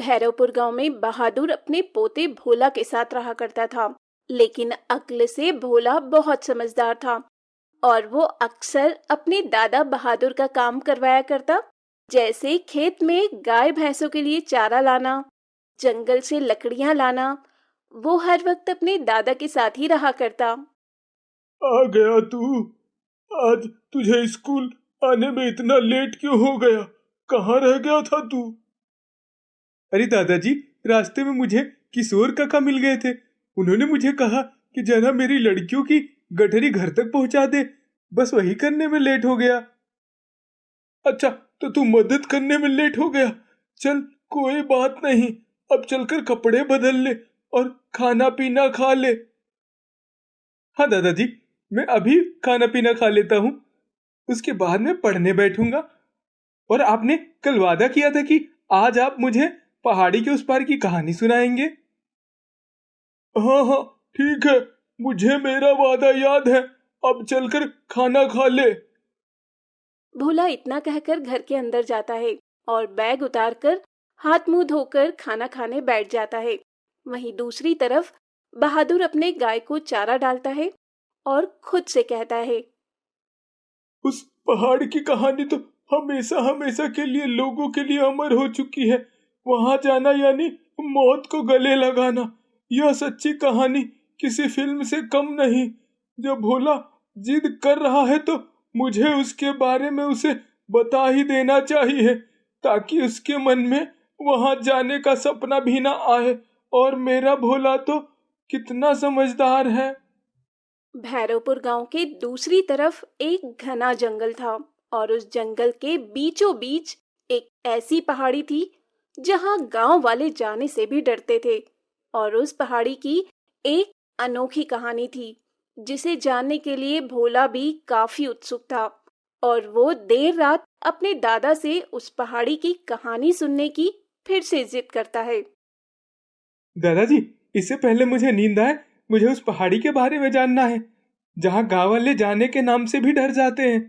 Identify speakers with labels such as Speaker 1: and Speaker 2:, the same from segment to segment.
Speaker 1: भैरवपुर गांव में बहादुर अपने पोते भोला के साथ रहा करता था। लेकिन अक्ल से भोला बहुत समझदार था और वो अक्सर अपने दादा बहादुर का काम करवाया करता, जैसे खेत में गाय भैंसों के लिए चारा लाना, जंगल से लकड़ियां लाना। वो हर वक्त अपने दादा के साथ ही रहा करता।
Speaker 2: आ गया तू। आज तुझे स्कूल आने में इतना लेट क्यों हो गया? कहाँ रह गया था तू? अरे दादाजी, रास्ते में मुझे किशोर काका मिल गए थे। उन्होंने मुझे कहा कि जरा मेरी लड़कियों की गठरी घर तक पहुंचा दे। बस वही करने में लेट हो गया। अच्छा, तो तू मदद करने में लेट हो गया। चल, कोई बात नहीं। अब चलकर कपड़े बदल ले और खाना पीना खा ले। हाँ दादाजी, मैं अभी खाना पीना खा लेता हूँ। उसके बाद मैं पढ़ने बैठूंगा। और आपने कल वादा किया था कि आज आप मुझे पहाड़ी के उस पार की कहानी सुनाएंगे। हाँ हाँ, ठीक है, मुझे मेरा वादा याद है। अब चलकर खाना खा ले।
Speaker 1: भोला इतना कहकर घर के अंदर जाता है और बैग उतारकर हाथ मुंह धोकर खाना खाने बैठ जाता है। वहीं दूसरी तरफ बहादुर अपने गाय को चारा डालता है और खुद से कहता है।
Speaker 2: उस पहाड़ की कहानी तो हमेशा हमेशा के लिए लोगों के लिए अमर हो चुकी है। वहां जाना यानी मौत को गले लगाना। यह सच्ची कहानी किसी फिल्म से कम नहीं। जब भोला जिद कर रहा है तो मुझे उसके बारे में उसे बता ही देना चाहिए, ताकि उसके मन में वहां जाने का सपना भी ना आए। और मेरा भोला तो कितना समझदार है।
Speaker 1: भैरवपुर गांव के दूसरी तरफ एक घना जंगल था और उस जंगल के बीचों बीच एक ऐसी पहाड़ी थी जहां गांव वाले जाने से भी डरते थे। और उस पहाड़ी की एक अनोखी कहानी थी जिसे जानने के लिए भोला भी काफी उत्सुक था। और वो देर रात अपने दादा से उस पहाड़ी की कहानी सुनने की फिर से जिद करता है।
Speaker 2: दादाजी, इससे पहले मुझे नींद आए, मुझे उस पहाड़ी के बारे में जानना है जहां गांव वाले जाने के नाम से भी डर जाते हैं।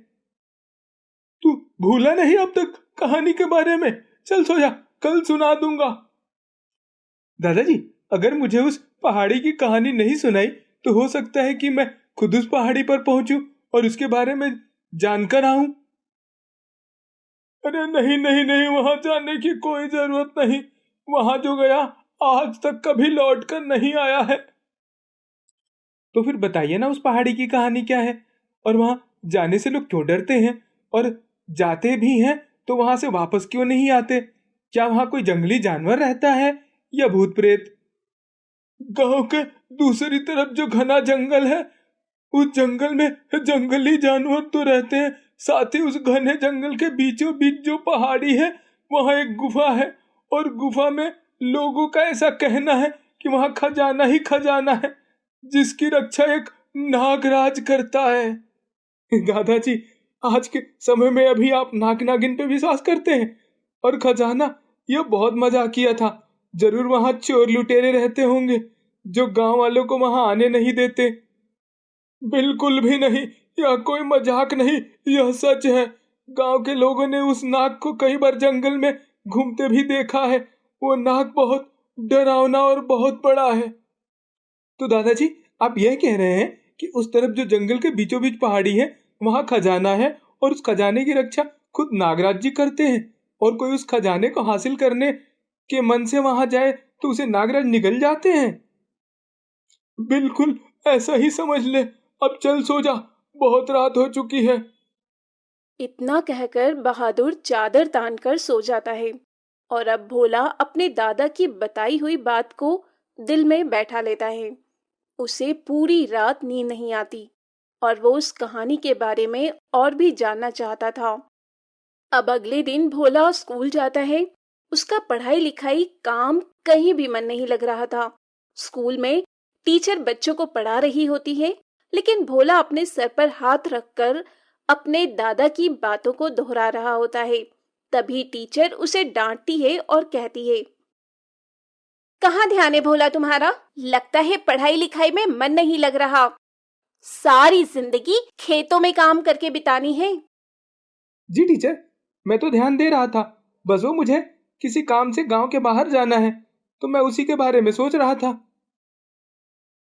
Speaker 2: तू भूला नहीं अब तक कहानी के बारे में? चल सो जा, कल सुना दूंगा। दादाजी, अगर मुझे उस पहाड़ी की कहानी नहीं सुनाई तो हो सकता है कि मैं खुद उस पहाड़ी पर पहुंचूं और उसके बारे में जानकर आऊं। अरे नहीं नहीं नहीं, वहां जाने की कोई जरूरत नहीं। वहां जो गया आज तक कभी लौट कर नहीं आया है। तो फिर बताइए ना, उस पहाड़ी की कहानी क्या है और वहां जाने से लोग क्यों डरते हैं? और जाते भी हैं तो वहां से वापस क्यों नहीं आते? क्या वहां कोई जंगली जानवर रहता है या भूत प्रेत? गांव के दूसरी तरफ जो घना जंगल है, उस जंगल में जंगली जानवर तो रहते हैं। साथ ही उस घने जंगल के बीचों बीच जो पहाड़ी है, वहां एक गुफा है। और गुफा में लोगों का ऐसा कहना है कि वहां खजाना ही खजाना है, जिसकी रक्षा एक नागराज करता है। दादाजी, आज के समय में अभी आप नाग नागिन पे विश्वास करते हैं? और खजाना, यह बहुत मजाक किया था। जरूर वहां चोर लुटेरे रहते होंगे जो गांव वालों को वहां आने नहीं देते। बिल्कुल भी नहीं, यह कोई मजाक नहीं, यह सच है। गांव के लोगों ने उस नाग को कई बार जंगल में घूमते भी देखा है। वो नाग बहुत डरावना और बहुत बड़ा है। तो दादाजी, आप यह कह रहे हैं कि उस तरफ जो जंगल के बीचों बीच पहाड़ी है, वहां खजाना है और उस खजाने की रक्षा खुद नागराज जी करते हैं। और कोई उस खजाने को हासिल करने के मन से वहां जाए तो उसे नागराज निगल जाते हैं। बिल्कुल ऐसा ही समझ ले। अब चल सो जा, बहुत रात हो चुकी है।
Speaker 1: इतना कहकर बहादुर चादर तानकर सो जाता है और अब भोला अपने दादा की बताई हुई बात को दिल में बैठा लेता है। उसे पूरी रात नींद नहीं आती और वो उस कहानी के बारे में और भी जानना चाहता था। अब अगले दिन भोला स्कूल जाता है। उसका पढ़ाई लिखाई काम कहीं भी मन नहीं लग रहा था। स्कूल में टीचर बच्चों को पढ़ा रही होती है, लेकिन भोला अपने सर पर हाथ रखकर अपने दादा की बातों को दोहरा रहा होता है। तभी टीचर उसे डांटती है और कहती है, कहाँ ध्यान है भोला तुम्हारा? लगता है पढ़ाई लिखाई में मन नहीं लग रहा। सारी जिंदगी खेतों में काम करके बितानी है।
Speaker 2: जी टीचर, मैं तो ध्यान दे रहा था। बस वो मुझे किसी काम से गांव के बाहर जाना है, तो मैं उसी के बारे में सोच रहा था।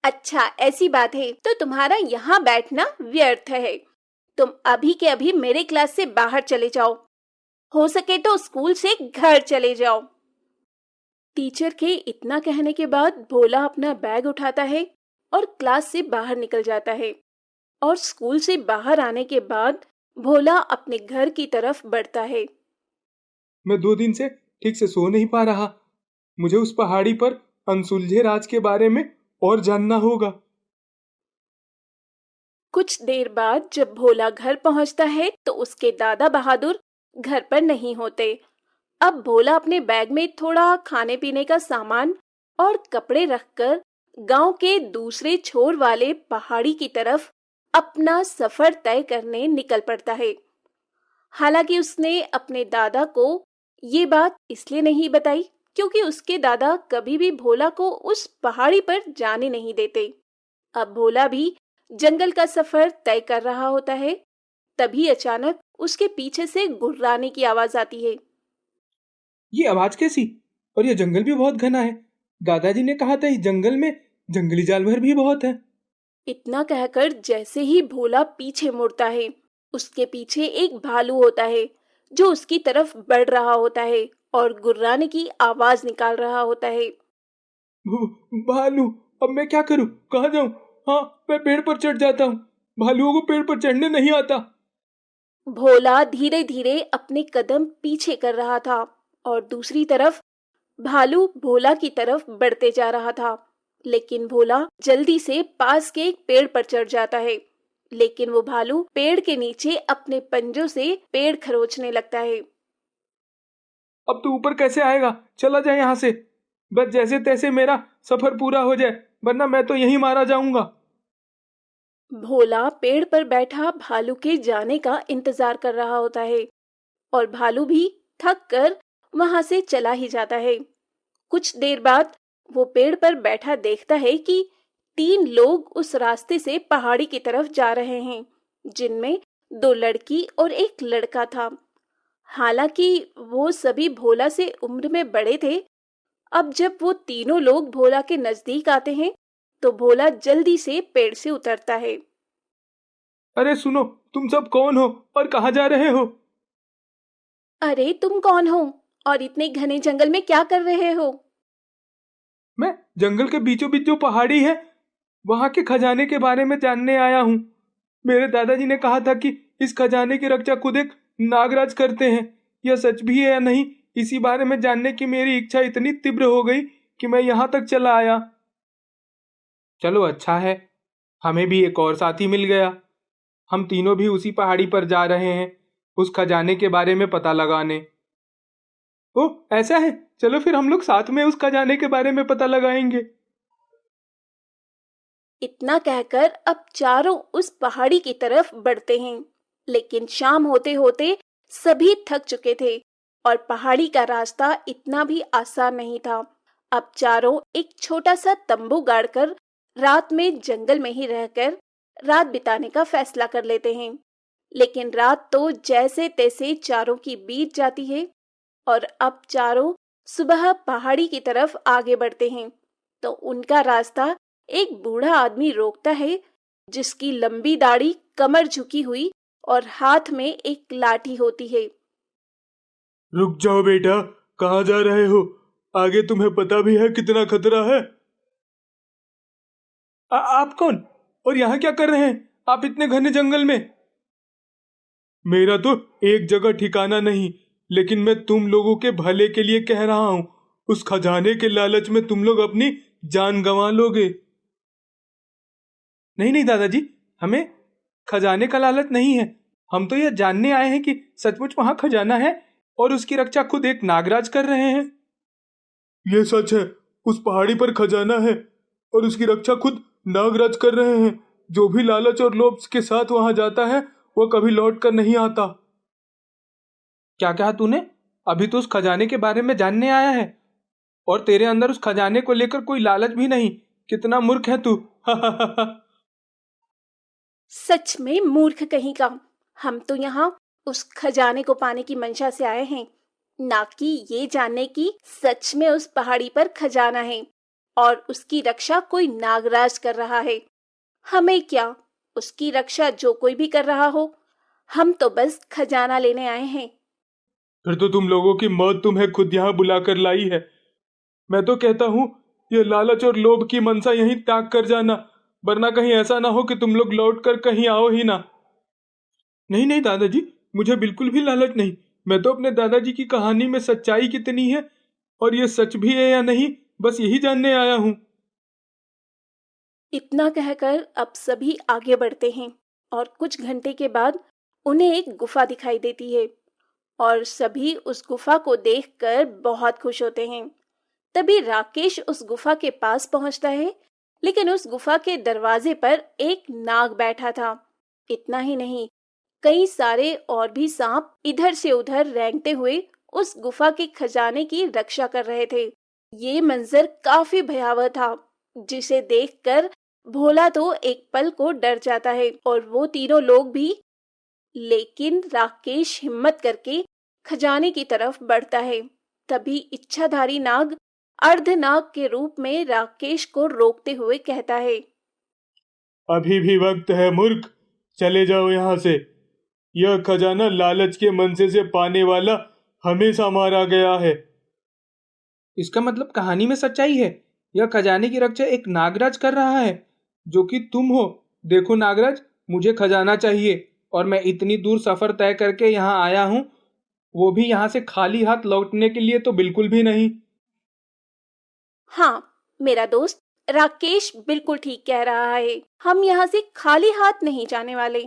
Speaker 1: अच्छा, ऐसी बात है तो तुम्हारा यहाँ बैठना व्यर्थ है। तुम अभी के अभी मेरे क्लास से बाहर चले जाओ। हो सके तो स्कूल से घर चले जाओ। टीचर के इतना कहने के बाद भोला अपना बैग उठाता है और क्लास से बाहर निकल जाता है। और स्कूल से बाहर आने के बाद भोला अपने घर की तरफ बढ़ता है।
Speaker 2: मैं 2 दिन से ठीक से सो नहीं पा रहा। मुझे उस पहाड़ी पर अनसुलझे राज के बारे में और जानना होगा।
Speaker 1: कुछ देर बाद जब भोला घर पहुंचता है तो उसके दादा बहादुर घर पर नहीं होते। अब भोला अपने बैग में थोड़ा खाने पीने का सामान और कपड़े रखकर गांव के दूसरे छोर वाले पहाड़ी की तरफ अपना सफर तय करने निकल पड़ता है। हालांकि उसने अपने दादा को ये बात इसलिए नहीं बताई क्योंकि उसके दादा कभी भी भोला को उस पहाड़ी पर जाने नहीं देते। अब भोला भी जंगल का सफर तय कर रहा होता है। तभी अचानक उसके पीछे से गुर्राने की आवाज आती है।
Speaker 2: ये आवाज कैसी? और ये जंगल भी बहुत घना है। दादाजी ने कहा था इस जंगल में जंगली जानवर भी बहुत है।
Speaker 1: इतना कहकर जैसे ही भोला पीछे मुड़ता है, उसके पीछे एक भालू होता है जो उसकी तरफ बढ़ रहा होता है और गुर्राने की आवाज निकाल रहा होता है।
Speaker 2: भालू, अब मैं क्या करूं? कहाँ जाऊं? हाँ, मैं पेड़ पर चढ़ जाता हूँ। भालुओं को पेड़ पर चढ़ने नहीं आता।
Speaker 1: भोला धीरे धीरे अपने कदम पीछे कर रहा था और दूसरी तरफ भालू भोला की तरफ बढ़ते जा रहा था। लेकिन भोला जल्दी से पास के एक पेड़ पर चढ़ जाता है। लेकिन वो भालू पेड़ के नीचे अपने पंजों से पेड़ खरोचने लगता है।
Speaker 2: अब तो ऊपर कैसे आएगा? चला जाए यहाँ से। बस जैसे तैसे मेरा सफर पूरा हो जाए, वरना मैं तो यहीं मारा जाऊंगा।
Speaker 1: भोला पेड़ पर बैठा भालू के जाने का इंतजार कर रहा होता है और भालू भी थक कर वहां से चला ही जाता है। कुछ देर बाद वो पेड़ पर बैठा देखता है कि 3 लोग उस रास्ते से पहाड़ी की तरफ जा रहे हैं, जिनमें 2 लड़की और एक लड़का था। हालांकि वो सभी भोला से उम्र में बड़े थे। अब जब वो तीनों लोग भोला के नजदीक आते हैं, तो भोला जल्दी से पेड़ से उतरता है।
Speaker 2: अरे सुनो, तुम सब कौन हो और कहाँ जा रहे हो?
Speaker 1: अरे तुम कौन हो और इतने घने जंगल में क्या कर रहे हो?
Speaker 2: मैं जंगल के बीचों बीच जो पहाड़ी है, वहां के खजाने के बारे में जानने आया हूँ। मेरे दादाजी ने कहा था कि इस खजाने की रक्षा खुद एक नागराज करते हैं। यह सच भी है या नहीं, इसी बारे में जानने की मेरी इच्छा इतनी तीव्र हो गई कि मैं यहाँ तक चला आया। चलो अच्छा है, हमें भी एक और साथी मिल गया। हम तीनों भी उसी पहाड़ी पर जा रहे हैं उस खजाने के बारे में पता लगाने। ओह, ऐसा है। चलो फिर हम लोग साथ में उस खजाने के बारे में पता लगाएंगे।
Speaker 1: इतना कहकर अब चारों उस पहाड़ी की तरफ बढ़ते हैं। लेकिन शाम होते होते सभी थक चुके थे और पहाड़ी का रास्ता इतना भी आसान नहीं था। अब चारों एक छोटा सा तंबू गाड़कर रात में जंगल में ही रहकर रात बिताने का फैसला कर लेते हैं। लेकिन रात तो जैसे तैसे चारों की बीत जाती है और अब चारों सुबह पहाड़ी की तरफ आगे बढ़ते हैं। तो उनका रास्ता एक बूढ़ा आदमी रोकता है, जिसकी लंबी दाढ़ी कमर झुकी हुई और हाथ में एक लाठी होती है।
Speaker 2: रुक जाओ बेटा, कहाँ जा रहे हो? आगे तुम्हें पता भी है कितना खतरा है। आप कौन और यहाँ क्या कर रहे हैं आप इतने घने जंगल में? मेरा तो एक जगह ठिकाना नहीं, लेकिन मैं तुम लोगों के भले के लिए कह रहा हूँ। उस खजाने के लालच में तुम लोग अपनी जान गंवा लोगे। नहीं नहीं दादाजी, हमें खजाने का लालच नहीं है। हम तो यह जानने आए हैं कि सचमुच वहां खजाना है और उसकी रक्षा खुद एक नागराज कर रहे हैं। यह सच है, उस पहाड़ी पर खजाना है और उसकी रक्षा खुद नागराज कर रहे हैं। जो भी लालच और लोभ के साथ वहां जाता है, वह कभी लौट कर नहीं आता। क्या कहा तूने? अभी तो उस खजाने के बारे में जानने आया है और तेरे अंदर उस खजाने को लेकर कोई लालच भी नहीं। कितना मूर्ख है तू।
Speaker 1: सच में मूर्ख कहीं का। हम तो यहाँ उस खजाने को पाने की मंशा से आए हैं। ना कि ये जानने की सच में उस पहाड़ी पर खजाना है और उसकी रक्षा कोई नागराज कर रहा है। हमें क्या, उसकी रक्षा जो कोई भी कर रहा हो, हम तो बस खजाना लेने आए हैं।
Speaker 2: फिर तो तुम लोगों की मौत तुम्हें खुद यहाँ बुलाकर लाई है। मैं तो कहता हूँ ये लालच और लोभ की मनसा यहीं त्याग कर जाना, वरना कहीं ऐसा ना हो कि तुम लोग लौट कर कहीं आओ ही ना। नहीं नहीं दादाजी, मुझे बिल्कुल भी लालच नहीं। मैं तो अपने दादाजी की कहानी में सच्चाई कितनी है और ये सच भी है या नहीं, बस यही जानने आया हूँ।
Speaker 1: इतना कहकर अब सभी आगे बढ़ते हैं और कुछ घंटे के बाद उन्हें एक गुफा दिखाई देती है और सभी उस गुफा को देखकर बहुत खुश होते हैं। तभी राकेश उस गुफा के पास पहुंचता है, लेकिन उस गुफा के दरवाजे पर एक नाग बैठा था। इतना ही नहीं, कई सारे और भी सांप इधर से उधर रेंगते हुए उस गुफा के खजाने की रक्षा कर रहे थे। ये मंजर काफी भयावह था, जिसे देखकर भोला तो एक पल को डर जाता है और वो तीनों लोग भी। लेकिन राकेश हिम्मत करके खजाने की तरफ बढ़ता है। तभी इच्छाधारी नाग अर्धनाग के रूप में राकेश को रोकते हुए कहता है।
Speaker 2: अभी भी वक्त है मूर्ख, चले जाओ यहाँ से। यह खजाना लालच के मनसे से पाने वाला हमेशा मारा गया है। इसका मतलब कहानी में सच्चाई है। यह खजाने की रक्षा एक नागराज कर रहा है, जो कि तुम हो। देखो नागराज, मुझे खजाना चाहिए और मैं इतनी दूर सफर तय करके यहाँ आया हूँ, वो भी यहाँ से खाली हाथ लौटने के लिए तो बिल्कुल भी नहीं।
Speaker 1: हाँ, मेरा दोस्त राकेश बिल्कुल ठीक कह रहा है। हम यहाँ से खाली हाथ नहीं जाने वाले।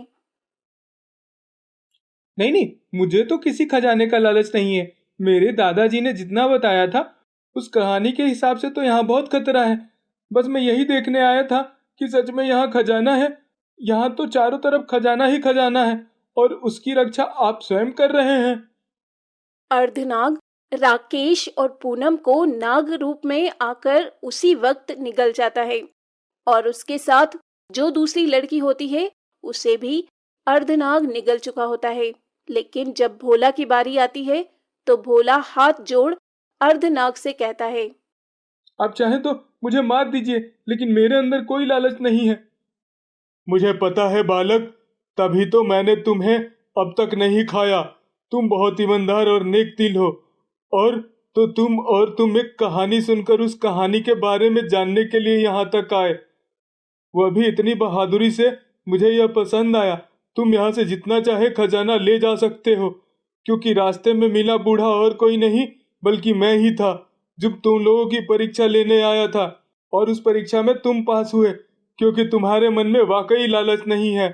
Speaker 2: नहीं नहीं, मुझे तो किसी खजाने का लालच नहीं है। मेरे दादाजी ने जितना बताया था उस कहानी के हिसाब से तो यहाँ बहुत खतरा है। बस मैं यही देखने आया था कि सच में यहाँ खजाना है। यहाँ तो चारों तरफ खजाना ही खजाना है और उसकी रक्षा आप स्वयं कर रहे हैं।
Speaker 1: अर्धनाग राकेश और पूनम को नाग रूप में आकर उसी वक्त निगल जाता है और उसके साथ जो दूसरी लड़की होती है उसे भी अर्धनाग निगल चुका होता है। लेकिन जब भोला की बारी आती है तो भोला हाथ जोड़ अर्धनाग से कहता है।
Speaker 2: आप चाहें तो मुझे मार दीजिए, लेकिन मेरे अंदर कोई लालच नहीं है। मुझे पता है बालक, तभी तो मैंने तुम्हें अब तक नहीं खाया। तुम बहुत ईमानदार और नेक दिल हो। और तो तुम एक कहानी सुनकर उस कहानी के बारे में जानने के लिए यहाँ तक आए, वह भी इतनी बहादुरी से। मुझे यह पसंद आया। तुम यहाँ से जितना चाहे खजाना ले जा सकते हो, क्योंकि रास्ते में मिला बूढ़ा और कोई नहीं बल्कि मैं ही था, जब तुम लोगों की परीक्षा लेने आया था। और उस परीक्षा में तुम पास हुए, क्योंकि तुम्हारे मन में वाकई लालच नहीं है।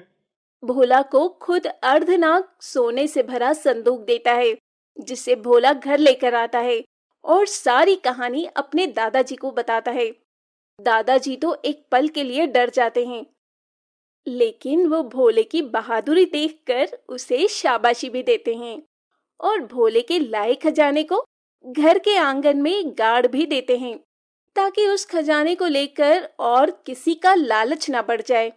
Speaker 1: भोला को खुद अर्धनाग सोने से भरा संदूक देता है, जिसे भोला घर लेकर आता है और सारी कहानी अपने दादाजी को बताता है। दादाजी तो एक पल के लिए डर जाते हैं, लेकिन वो भोले की बहादुरी देखकर उसे शाबाशी भी देते हैं और भोले के लाए खजाने को घर के आंगन में गाड़ भी देते हैं, ताकि उस खजाने को लेकर और किसी का लालच ना बढ़ जाए।